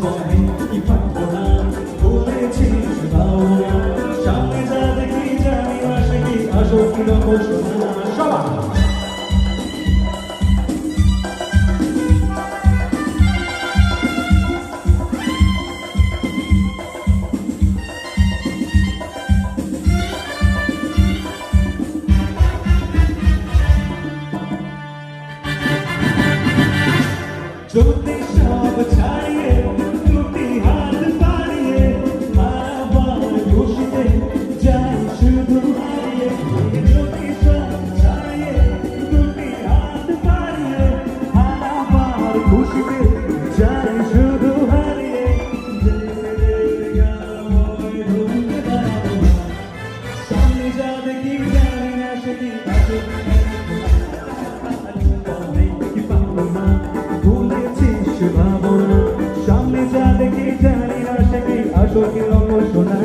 বলে কি পাবো না, বলেছিস ভাবনা, সামনে যা দেখি জানি না সে কি আসল কি নকল সোনা। সবাই যদি সব ছাড়িয়ে দুটি হাত বাড়িয়ে আবার খুশিতে যাই শুধু হারিয়ে। যদি সব ছাড়িয়ে দুটি হাত বাড়িয়ে আবার খুশিতে যাই শুধু হারিয়ে। সামনে যা দেখি জানি না সে কি আসে কি পাবো না, বলেছিস ভাবনা, সামনে যা দেখি জানি না সে কি আসল কি নকল সোনা।